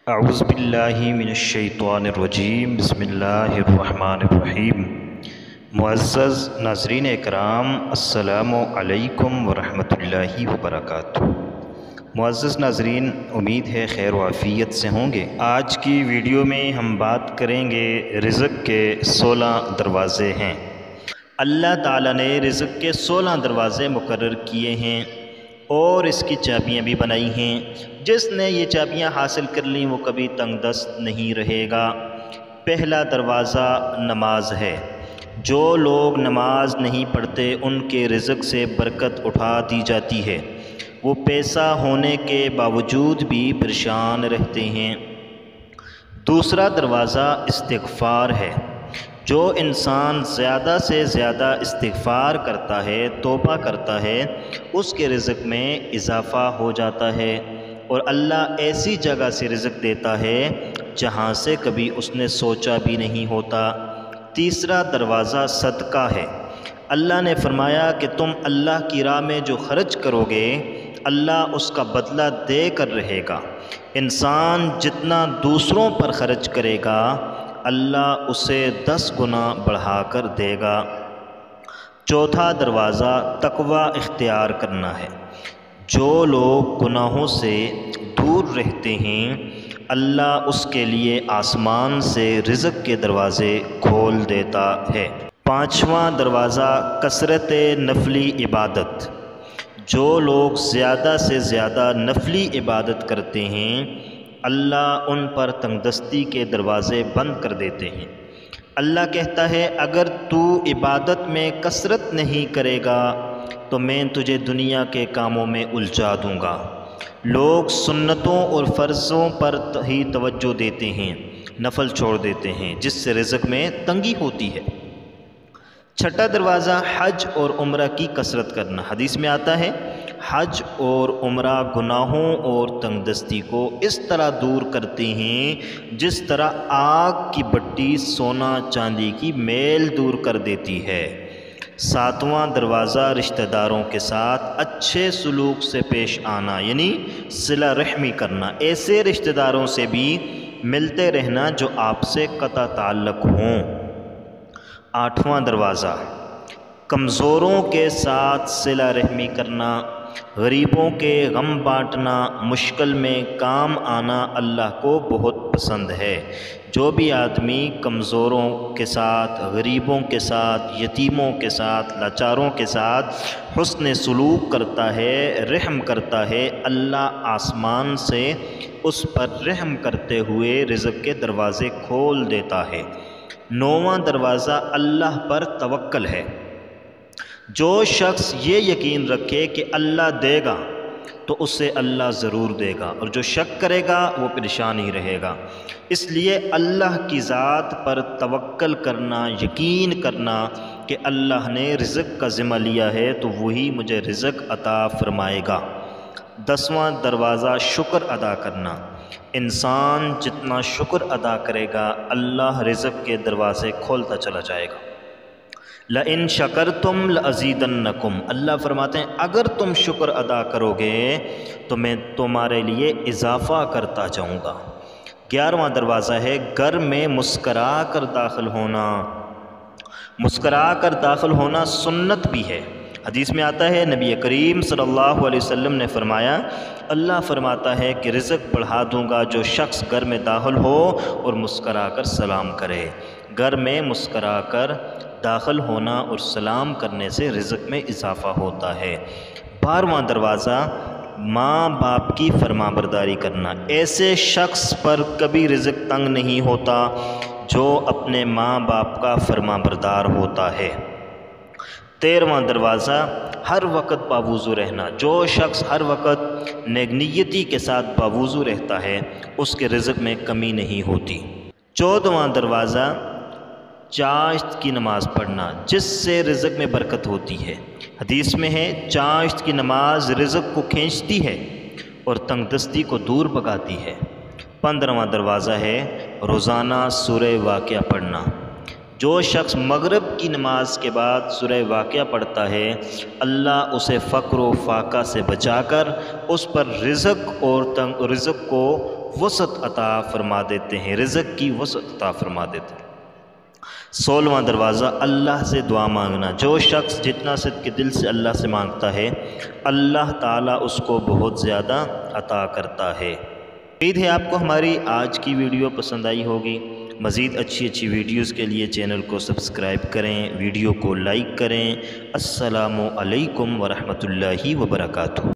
اعوذ باللہ من الشیطان الرجیم بسم اللہ الرحمن الرحیم۔ معزز ناظرین اکرام، السلام علیکم ورحمۃ اللہ وبرکاتہ۔ معزز ناظرین، امید ہے خیر و عافیت سے ہوں گے۔ آج کی ویڈیو میں ہم بات کریں گے رزق کے 16 دروازے ہیں۔ اللہ تعالیٰ نے رزق کے 16 دروازے مقرر کیے ہیں اور اس کی چابیاں بھی بنائی ہیں۔ جس نے یہ چابیاں حاصل کر لیں وہ کبھی تنگ دست نہیں رہے گا۔ پہلا دروازہ نماز ہے۔ جو لوگ نماز نہیں پڑھتے ان کے رزق سے برکت اٹھا دی جاتی ہے، وہ پیسہ ہونے کے باوجود بھی پریشان رہتے ہیں۔ دوسرا دروازہ استغفار ہے۔ جو انسان زیادہ سے زیادہ استغفار کرتا ہے، توبہ کرتا ہے، اس کے رزق میں اضافہ ہو جاتا ہے اور اللہ ایسی جگہ سے رزق دیتا ہے جہاں سے کبھی اس نے سوچا بھی نہیں ہوتا۔ تیسرا دروازہ صدقہ ہے۔ اللہ نے فرمایا کہ تم اللہ کی راہ میں جو خرچ کرو گے اللہ اس کا بدلہ دے کر رہے گا۔ انسان جتنا دوسروں پر خرچ کرے گا اللہ اسے 10 گنا بڑھا کر دے گا۔ چوتھا دروازہ تقوی اختیار کرنا ہے۔ جو لوگ گناہوں سے دور رہتے ہیں اللہ اس کے لیے آسمان سے رزق کے دروازے کھول دیتا ہے۔ پانچواں دروازہ کثرت نفلی عبادت۔ جو لوگ زیادہ سے زیادہ نفلی عبادت کرتے ہیں اللہ ان پر تنگ دستی کے دروازے بند کر دیتے ہیں۔ اللہ کہتا ہے اگر تو عبادت میں کثرت نہیں کرے گا تو میں تجھے دنیا کے کاموں میں الجھا دوں گا۔ لوگ سنتوں اور فرضوں پر ہی توجہ دیتے ہیں، نفل چھوڑ دیتے ہیں، جس سے رزق میں تنگی ہوتی ہے۔ چھٹا دروازہ حج اور عمرہ کی کثرت کرنا۔ حدیث میں آتا ہے حج اور عمرہ گناہوں اور تنگ دستی کو اس طرح دور کرتے ہیں جس طرح آگ کی بٹی سونا چاندی کی میل دور کر دیتی ہے۔ ساتواں دروازہ رشتہ داروں کے ساتھ اچھے سلوک سے پیش آنا، یعنی صلہ رحمی کرنا، ایسے رشتہ داروں سے بھی ملتے رہنا جو آپ سے قطع تعلق ہوں۔ آٹھواں دروازہ کمزوروں کے ساتھ صلہ رحمی کرنا، غریبوں کے غم بانٹنا، مشکل میں کام آنا اللہ کو بہت پسند ہے۔ جو بھی آدمی کمزوروں کے ساتھ، غریبوں کے ساتھ، یتیموں کے ساتھ، لاچاروں کے ساتھ حسن سلوک کرتا ہے، رحم کرتا ہے، اللہ آسمان سے اس پر رحم کرتے ہوئے رزق کے دروازے کھول دیتا ہے۔ نوواں دروازہ اللہ پر توکل ہے۔ جو شخص یہ یقین رکھے کہ اللہ دے گا تو اسے اللہ ضرور دے گا، اور جو شک کرے گا وہ پریشان ہی رہے گا۔ اس لیے اللہ کی ذات پر توکل کرنا، یقین کرنا کہ اللہ نے رزق کا ذمہ لیا ہے تو وہی مجھے رزق عطا فرمائے گا۔ 10واں دروازہ شکر ادا کرنا۔ انسان جتنا شکر ادا کرے گا اللہ رزق کے دروازے کھولتا چلا جائے گا۔ لَإِن شَكَرْتُمْ لَأَزِيدَنَّكُمْ۔ اللہ فرماتے ہیں اگر تم شکر ادا کرو گے تو میں تمہارے لیے اضافہ کرتا جاؤں گا۔ 11واں دروازہ ہے گھر میں مسکرا کر داخل ہونا۔ مسکرا کر داخل ہونا سنت بھی ہے۔ حدیث میں آتا ہے نبی کریم صلی اللہ علیہ وسلم نے فرمایا اللہ فرماتا ہے کہ رزق بڑھا دوں گا جو شخص گھر میں داخل ہو اور مسکرا کر سلام کرے۔ گھر میں مسکرا کر داخل ہونا اور سلام کرنے سے رزق میں اضافہ ہوتا ہے۔ 12واں دروازہ ماں باپ کی فرما برداری کرنا۔ ایسے شخص پر کبھی رزق تنگ نہیں ہوتا جو اپنے ماں باپ کا فرما بردار ہوتا ہے۔ 13واں دروازہ ہر وقت باوضو رہنا۔ جو شخص ہر وقت نیک نیتی کے ساتھ باوضو رہتا ہے اس کے رزق میں کمی نہیں ہوتی۔ 14واں دروازہ چاشت کی نماز پڑھنا، جس سے رزق میں برکت ہوتی ہے۔ حدیث میں ہے چاشت کی نماز رزق کو کھینچتی ہے اور تنگ دستی کو دور بھگاتی ہے۔ 15واں دروازہ ہے روزانہ سورہ واقعہ پڑھنا۔ جو شخص مغرب کی نماز کے بعد سورہ واقعہ پڑھتا ہے اللہ اسے فقر و فاقہ سے بچا کر اس پر رزق کو وسعت عطا فرما دیتے ہیں، رزق کی وسعت عطا فرما دیتے ہیں۔ 16واں دروازہ اللہ سے دعا مانگنا۔ جو شخص جتنا صدق کے دل سے اللہ سے مانگتا ہے اللہ تعالیٰ اس کو بہت زیادہ عطا کرتا ہے۔ امید ہے آپ کو ہماری آج کی ویڈیو پسند آئی ہوگی۔ مزید اچھی ویڈیوز کے لیے چینل کو سبسکرائب کریں، ویڈیو کو لائک کریں۔ السلام علیکم ورحمۃ اللہ وبرکاتہ۔